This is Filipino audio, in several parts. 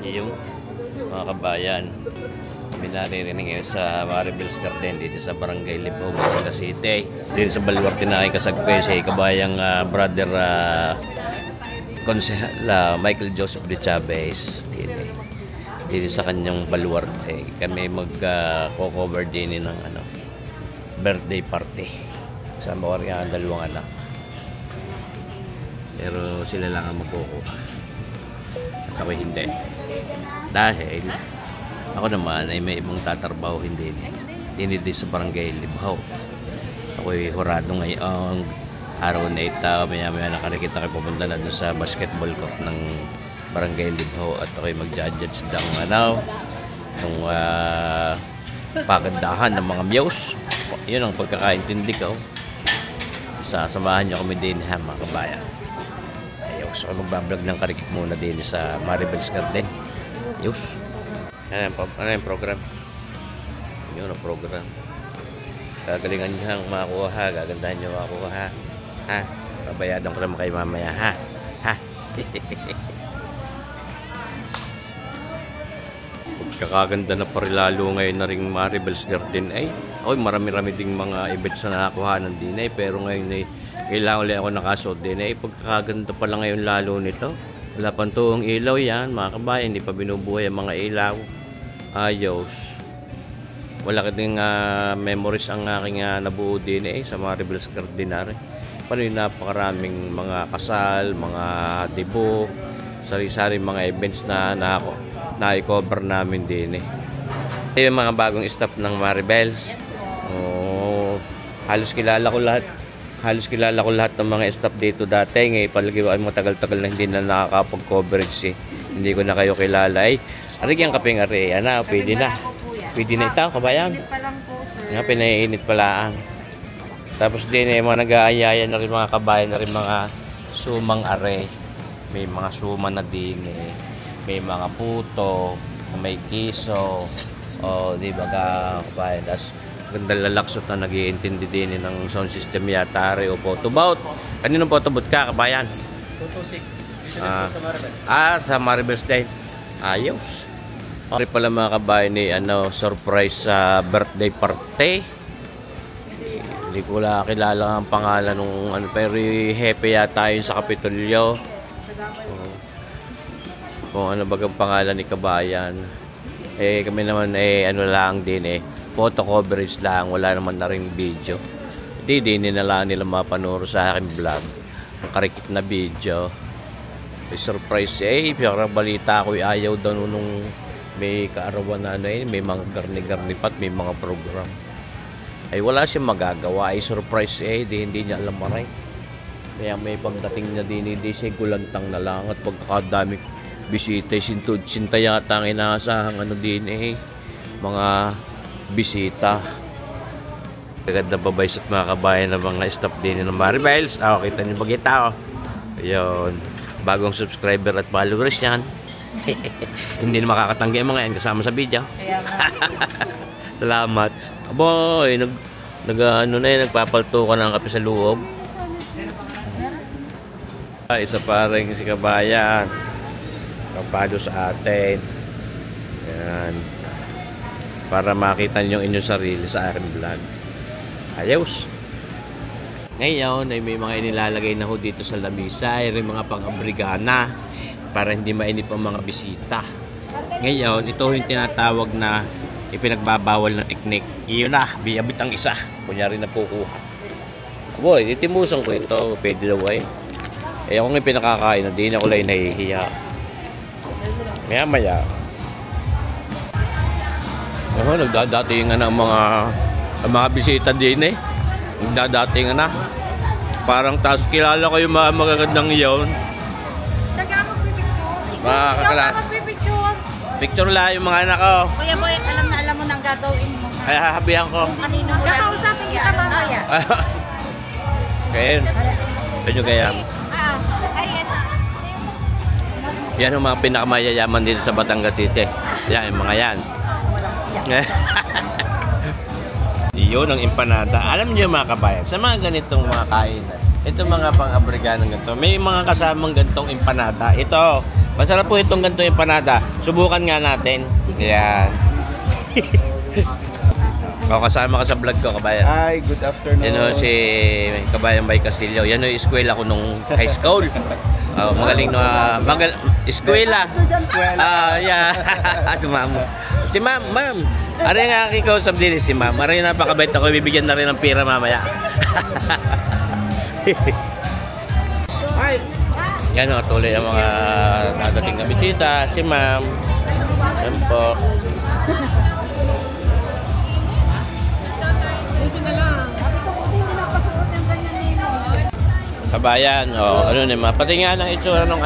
Yung mga kabayan, kami naririnig ngayon sa Maribel's Garden dito sa Barangay Libao, Batangas City. Dito sa Baluarte na kasagpe si kabayang brother Konsehal Michael Joseph de Chavez dito sa kanyang Baluarte. Kami mag-cover din ng birthday party sa mga dalawang anak. Pero sila lang ang magkukuha at ako hindi, dahil ako naman ay may ibang tatrabaho hindi sa Barangay Libao. Ako'y hurado ngayong araw na ito. Maya nakarikita kayo pupunta na doon sa basketball court ng Barangay Libao at ako'y mag-judge ng yung pagandahan ng mga miyos. Yun ang pagkakaintindi ko. Sasamahan nyo kami din mga kabayan. So, magbablog ng karikit muna din sa Maribel's Garden. Ayos. Ano yung program? Yun ang program. Gagalingan nyo ang makuha ha. Gagandahan nyo makuha ha. Ha? Babayadan ko naman kayo mamaya ha. Ha? Pagkakaganda na parilalo ngayon na rin Maribel's Garden ay marami-rami ding mga events na nakakuhanan din ay, pero ngayon ay kailangan ulit ako nakasuot din ay pagkakaganda pala ngayon lalo nito. Wala pang tuong ilaw yan mga kabayan, hindi pa binubuhay ang mga ilaw. Ayos. Wala ka ding memories ang aking nabuo din sa Maribel's Garden na rin. Paano yung napakaraming mga kasal, mga debut, sari-sari mga events na na-cover namin din Ito yung mga bagong staff ng Maribel's. Halos kilala ko lahat ng mga staff dito dati. Ngayon palagi ay matagal-tagal na hindi na nakakapag-coverage Hindi ko na kayo kilala arig yung kapeng ari. Pwede na. Pwede na ito, kabayan. Init pa lang po, sir. Nga, pinainit pala. Tapos din mga nag-aayaya na rin mga kabayan na rin mga sumang are. May mga suma na din may mga puto, may kiso, di ba kabayan. Tapos ganda lalaksot na nag-iintindi din ng sound system yata o photo booth. Kaninong photo booth ka kabayan? Photo 6. Dito na po sa Maribel's. Sa Maribel's din. Ayos. Okay pala mga kabayan surprise sa birthday party. Hindi ko lang kilala ang pangalan nung pero happy yata yun sa Kapitolyo. Kung ano bagang pangalan ni kabayan. Kami naman lang din photo coverage lang, wala naman na ring video. Hindi nila mapanuro sa aking vlog. Ang karikit na video. May surprise pero balita ko ayaw daw nung may kaarawan na may mga garni-garni pat, may mga program. Wala siyang magagawa. Surprise hindi niya alam maray. Kaya may pagdating niya din hindi siya gulantang na lang at pagkakadami bisita, sinta yata ang inaasahang din mga bisita. Ganda babay sa mga kabayan ng mga staff din ng Maribel's. Kita niyo bagita Ayun, bagong subscriber at followers yan. Hindi na makakatanggi ang mga yan kasama sa video. Salamat. Aboy, nagpapalto ka ng kape sa loob. Isa pa rin si kabayan. Kapado sa atin. Yan. Para makita niyo yung inyong sarili sa aking vlog. Ayos. Ngayon ay may mga inilalagay na dito sa lamisa. Ay rin mga pang-abrigana para hindi mainip ang mga bisita. Ngayon, ito yung tinatawag na ipinagbabawal ng teknik. Iyon na, biyabit ang isa. Kunyari na kukuha. Boy, itimusan ko ito. Pwede daw ako nga pinakakain na di na ko lang nahihiya. Maya. Nagdadatingan na ang mga bisita din Nagdadatingan na. Parang kilala ko yung mga magagandang iyon. Magpipicture. Picture lang yung mga anak ko. Kuya Boy, alam mo nang gagawin mo. Ay, hahabihan ko. Kung kanino mo kakausapin kita mamaya. Kaya. Yan ang mga pinakamayayaman dito sa Batangas City. Yan, yung mga yan. Yun ang empanada. Alam niyo mga kabayan, sa mga ganitong mga kainan, ito mga pang-abriganong ganito, may mga kasamang ganitong empanada. Ito, Masarap po itong ganito empanada. Subukan nga natin. Yan. O, kasama ka sa vlog ko, kabayan. Hi, good afternoon. Yan o, si Kabayan Bay Castillo. Yan o, yung eskwela ko nung high school. Magaling na, eskwela. Yeah. Ma'am. Si ma'am. Ano yung aking kausap din si ma'am? Ano yung napakabait ako, bibigyan na rin ng pira mamaya. Yan o, tuloy ang mga nadating na bisita. Si ma'am. Yan po. Kabayan, ano naman, pati nga ng itsura nung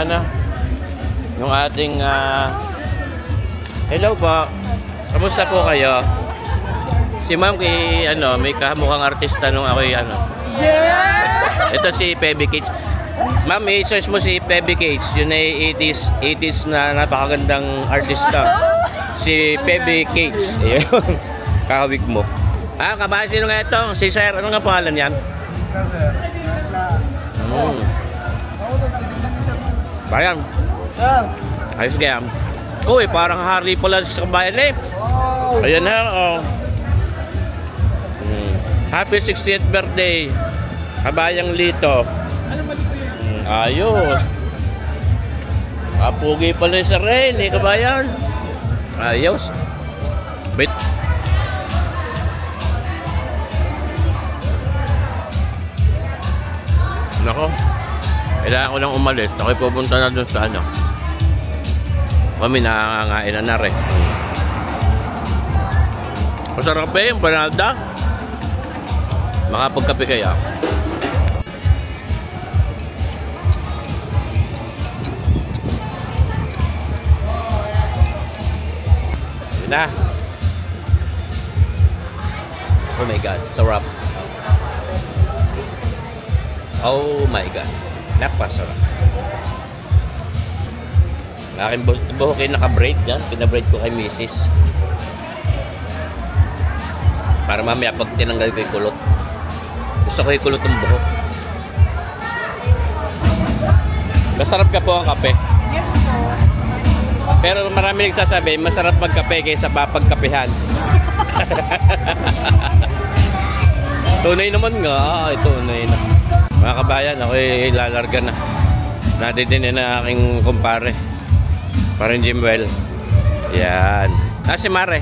nung ating, hello po, kamusta po kayo? Si ma'am may kamukhang artista nung ako'y Yeah! Ito si Pebby Cage. Ma'am, i-search mo si Pebby Cage, yun ay 80s na napakagandang artista. Si Pebby Cage, yun, kakawig mo. Kabayan, sino nga ito? Si Sir, ano nga pangalan yan? Bayan. Ayos kaya. Uy, parang Harley pala sa Kabayan eh. Ayan na, Happy 60th birthday, Kabayang Lito. Ayos. Pugi pala sa Ren eh, Kabayan. Ayos. Wait. Nako, kailangan ko lang umalis. Ako'y pupunta na dun sa kami nangangain na rin. Masarap eh yung panalda. Makapagkape kaya. Yun na. Oh my God, sarap. Oh my God, napasarap. Aking buhok ay naka-braid yan. Pina-braid ko kay Mrs. Para mamaya pag tinanggal ko yung kulot. Gusto ko yung kulot ng buhok. Masarap ka po ang kape. Yes po. Pero marami nagsasabi, masarap magkape kaysa papagkapehan. Tunay naman nga. Tunay na. Mga kabayan, ako'y lalarga na. Nadidin na aking kumpare. Parang Jimwell. Yan. Si Mare.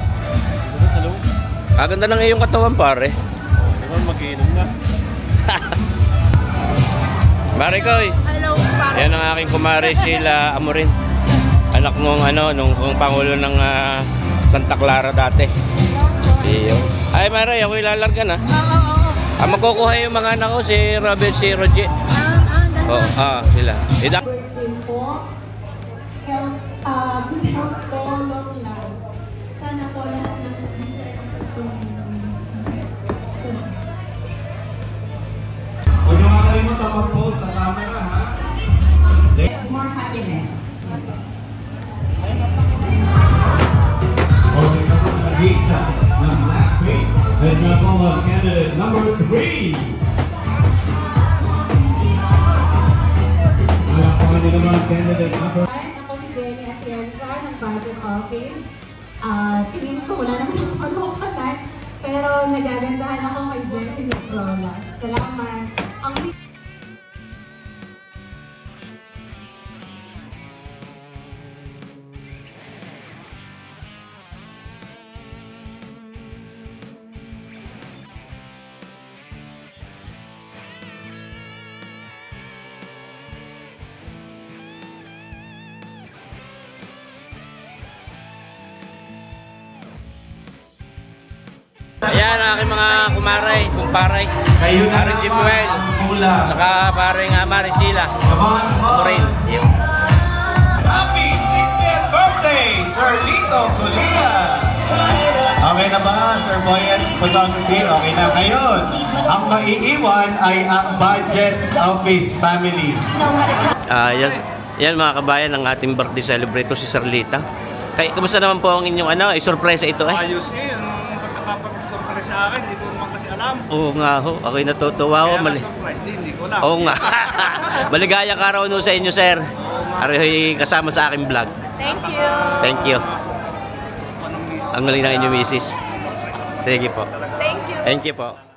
Kaganda ng iyong katawan, pare. Naman mag-iinom na. Mare ko eh. Hello, pare. Yan ang aking kumare, Sheila Amorin. Anak nung nung Pangulo ng Santa Clara dati. Iyo. Ay Mare, ako'y lalarga na. Magkukuha yung mga anak ko, si Robert, si Roger. Sila. Birthday po. Good health po, long life. Sana po lahat ng Mr. ang pagsunod. Huwag niyo makakalimutan mag-post sa camera, ha? More happiness. Posing na po sa visa ng Blackpink. Let's now call on candidate number 3. Wala po kami naman candidate number 3. Ako si Jenny Atienza ng Budget Office. Tingin ko wala naman ako kalukalan, pero nagagandahan ako kay Jessie Nicola. Salamat. Ayan ang aking mga kumparay. Kayo na Paring Jimwell. ang kulang. Saka paring Mare Sheila. Come on. Amorin. Happy 60th birthday, Sir Lito Culia! Okay na ba, Sir Boyens Photography? Okay na. Ngayon, ang maiiwan ay ang Budget Office family. Yes. Yan mga kabayan, ang ating birthday celebrate si Sir Lita. Kaya, kumusta naman po ang inyong surprise ito eh? Ayos yung pagkakapag-surprise sa akin, hindi ko naman kasi alam. Oo nga ho, ako'y natutuwa ho. Kaya na-surprise din, hindi ko alam. Oo nga. Maligayang araw no sa inyo, sir. Oo nga. Aray kasama sa aking vlog. Thank you. Thank you. Ang galing ng inyong misis. Sige po. Thank you. Thank you po.